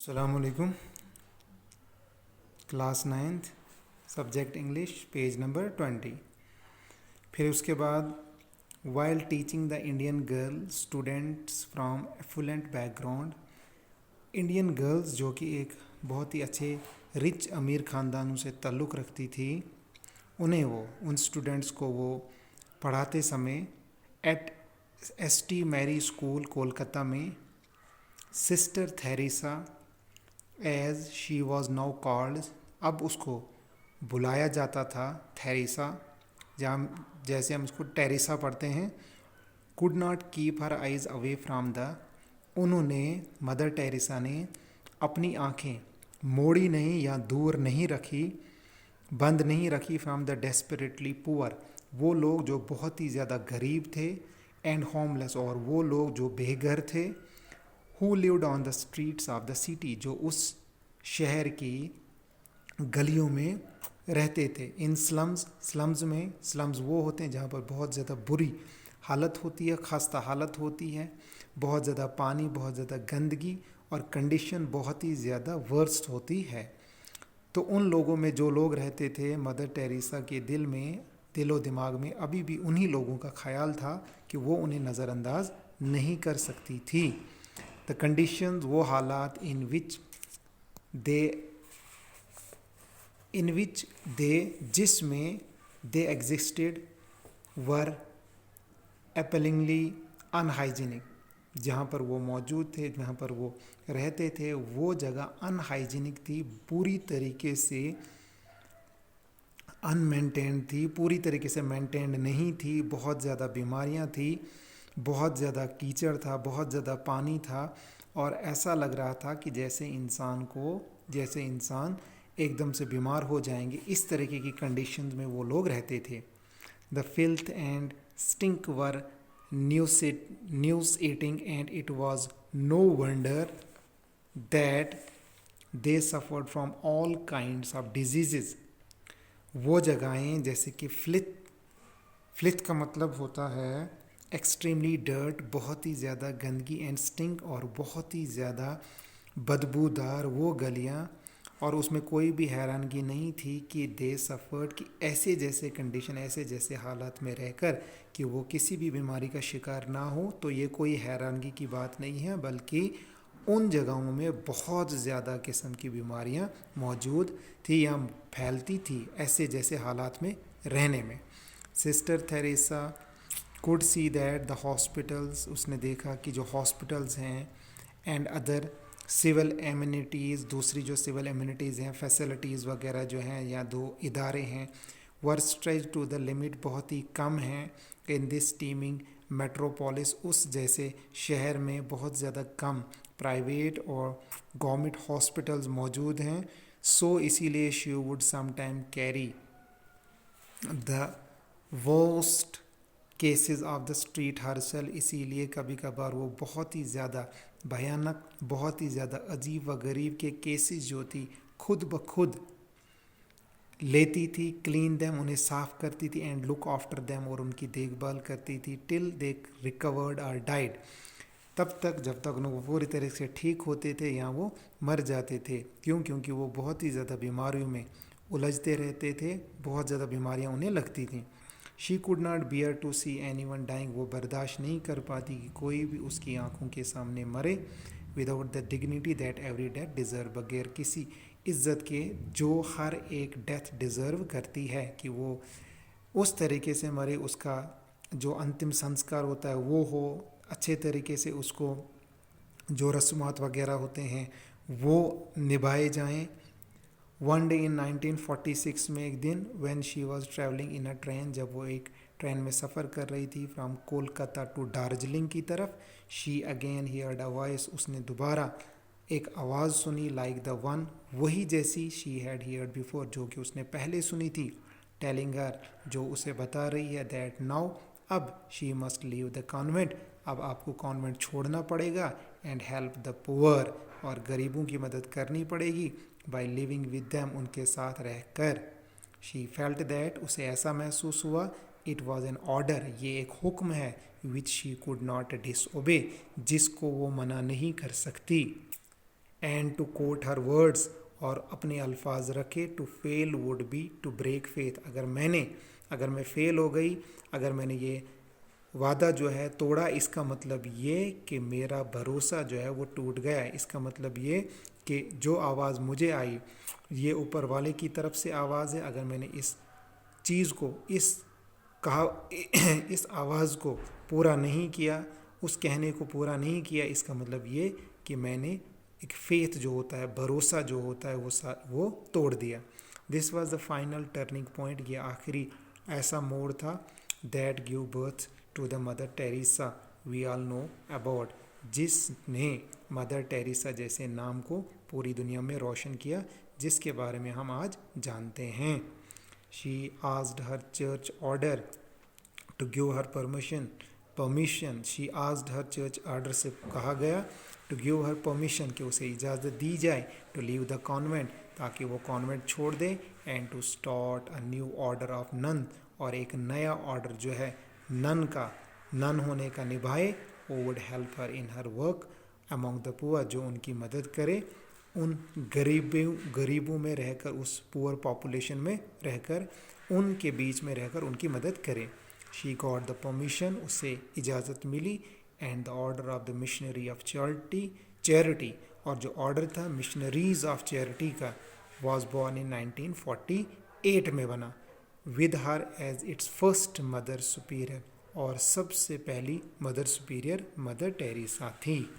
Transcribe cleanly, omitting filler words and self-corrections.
अस्सलामुअलैकुम। Class 9th subject English page number 20। फिर उसके बाद while teaching the Indian girl students from affluent background, Indian girls जो कि एक बहुत ही अच्छे रिच अमीर ख़ानदानों से ताल्लुक़ रखती थी, उन्हें उन स्टूडेंट्स को पढ़ाते समय at St. Mary school Kolkata में sister Teresa as she was now called, अब उसको बुलाया जाता था थेरेसा, जहाँ जैसे हम उसको टेरेसा पढ़ते हैं। Could not keep her eyes away from the, उन्होंने मदर टेरेसा ने अपनी आँखें मोड़ी नहीं या दूर नहीं रखी, बंद नहीं रखी फ्राम द डेस्परेटली पुअर, वो लोग जो बहुत ही ज़्यादा गरीब थे, एंड होमलेस, और वो लोग जो बेघर थे, who lived on the streets of the city, जो उस शहर की गलियों में रहते थे। इन स्लम्स, स्लम्स में, स्लम्स वो होते हैं जहाँ पर बहुत ज़्यादा बुरी हालत होती है, खस्ता हालत होती है, बहुत ज़्यादा पानी, बहुत ज़्यादा गंदगी और कंडीशन बहुत ही ज़्यादा वर्स्ट होती है। तो उन लोगों में जो लोग रहते थे, मदर टेरेसा के दिलो दिमाग में अभी भी उन्हीं लोगों का ख्याल था कि वो उन्हें नज़रअंदाज नहीं कर सकती थी। द कंडीशंस, वो हालात जिसमें दे एग्जिस्टेड वर एपेलिंगली अनहाइजीनिक, जहाँ पर वो मौजूद थे, जहाँ पर वो रहते थे, वो जगह अनहाइजीनिक थी, पूरी तरीके से अनमेंटेन्ड थी, पूरी तरीके से मेंटेन्ड नहीं थी, बहुत ज़्यादा बीमारियाँ थी, बहुत ज़्यादा कीचड़ था, बहुत ज़्यादा पानी था, और ऐसा लग रहा था कि जैसे इंसान एकदम से बीमार हो जाएंगे, इस तरीके की कंडीशंस में वो लोग रहते थे। The filth and stink were nauseating, and it was no wonder that they suffered from all kinds of disease. वो जगहें जैसे कि फ्लिथ का मतलब होता है एक्सट्रीमली डर्ट, बहुत ही ज़्यादा गंदगी, एंड स्टिंक, और बहुत ही ज़्यादा बदबूदार वो गलियाँ, और उसमें कोई भी हैरानगी नहीं थी कि दे सफ़र्ड, कि ऐसे जैसे कंडीशन, ऐसे जैसे हालात में रहकर कि वो किसी भी बीमारी का शिकार ना हो, तो ये कोई हैरानगी की बात नहीं है, बल्कि उन जगहों में बहुत ज़्यादा किस्म की बीमारियां मौजूद थी या फैलती थी ऐसे जैसे हालात में रहने में। Sister Theresa could see that the hospitals, उसने देखा कि जो हॉस्पिटल्स हैं, एंड अदर सिविल एमिनिटीज़, दूसरी जो सिविल एमिनिटीज़ हैं, फैसिलिटीज़ वगैरह जो हैं, या दो इदारे हैं, वर स्ट्रेच टू द लिमिट, बहुत ही कम हैं इन दिस टीमिंग मेट्रोपोलिस, उस जैसे शहर में बहुत ज़्यादा कम प्राइवेट और गवर्नमेंट हॉस्पिटल्स मौजूद हैं। सो इसीलिए she would sometime carry the worst cases of the street हर्सल, इसीलिए कभी कभार वो बहुत ही ज़्यादा भयानक, बहुत ही ज़्यादा अजीब व गरीब के केसेस जो थी खुद ब खुद लेती थी, क्लीन देम, उन्हें साफ़ करती थी, एंड लुक आफ्टर देम, और उनकी देखभाल करती थी, टिल दे रिकवर्ड और डाइड, तब तक जब तक उनको पूरी तरह से ठीक होते थे या वो मर जाते थे। क्यों? क्योंकि वो बहुत ही ज़्यादा बीमारियों में उलझते रहते थे, बहुत ज़्यादा बीमारियां उन्हें लगती थीं। She could not bear to see anyone dying, वो बर्दाश्त नहीं कर पाती कि कोई भी उसकी आंखों के सामने मरे, without the dignity that every death deserve, बगैर किसी इज्जत के जो हर एक डेथ डिज़र्व करती है, कि वो उस तरीके से मरे, उसका जो अंतिम संस्कार होता है वो हो अच्छे तरीके से, उसको जो रस्मात वगैरह होते हैं वो निभाए जाएं। वन डे इन 1946 में एक दिन, when she was travelling in a train, जब वो एक ट्रेन में सफ़र कर रही थी फ्रॉम कोलकाता टू दार्जिलिंग की तरफ, she again heard a voice, उसने दोबारा एक आवाज़ सुनी, लाइक द वन, वही जैसी शी हैड हियर्ड बिफोर, जो कि उसने पहले सुनी थी, टेलिंग हर, जो उसे बता रही है दैट नाउ, अब she must leave the convent, अब आपको कॉन्वेंट छोड़ना पड़ेगा, एंड हेल्प द पुअर, और गरीबों की मदद करनी पड़ेगी, बाय लिविंग विद देम, उनके साथ रहकर। शी फेल्ट दैट, उसे ऐसा महसूस हुआ, इट वॉज एन ऑर्डर, ये एक हुक्म है, which she could not disobey, जिसको वो मना नहीं कर सकती। And to quote her words, और अपने अल्फाज रखे, to fail would be to break faith, अगर मैं फेल हो गई, अगर मैंने ये वादा जो है तोड़ा, इसका मतलब ये कि मेरा भरोसा जो है वो टूट गया है। इसका मतलब ये कि जो आवाज़ मुझे आई ये ऊपर वाले की तरफ से आवाज़ है। अगर मैंने इस चीज़ को, इस आवाज़ को पूरा नहीं किया, उस कहने को पूरा नहीं किया, इसका मतलब ये कि मैंने एक फेथ जो होता है, भरोसा जो होता है, वो तोड़ दिया। This was the final turning point, ये आखिरी ऐसा मोड़ था that give birth to the Mother Teresa we all know about, जिसने मदर टेरेसा जैसे नाम को पूरी दुनिया में रोशन किया, जिसके बारे में हम आज जानते हैं। She asked her church order to give her permission, she asked her church order से कहा गया टू गिव हर परमिशन, कि उसे इजाज़त दी जाए, टू लीव द कॉन्वेंट, ताकि वो कॉन्वेंट छोड़ दे, and to start a new order of nun, और एक नया ऑर्डर जो है नन होने का निभाए। वो would help her in her work among the poor, जो उनकी मदद करे उन गरीबों में रहकर, उस पुअर पॉपुलेशन में रहकर, उनके बीच में रहकर उनकी मदद करे। शी गॉट द परमिशन, उसे इजाज़त मिली, and the order of the missionary of charity, और जो ऑर्डर था मिशनरीज ऑफ चैरिटी का, वॉज बॉर्न इन 1948 में बना, with her as its first mother superior, और सबसे पहली मदर सुपीरियर मदर टेरेसा थी।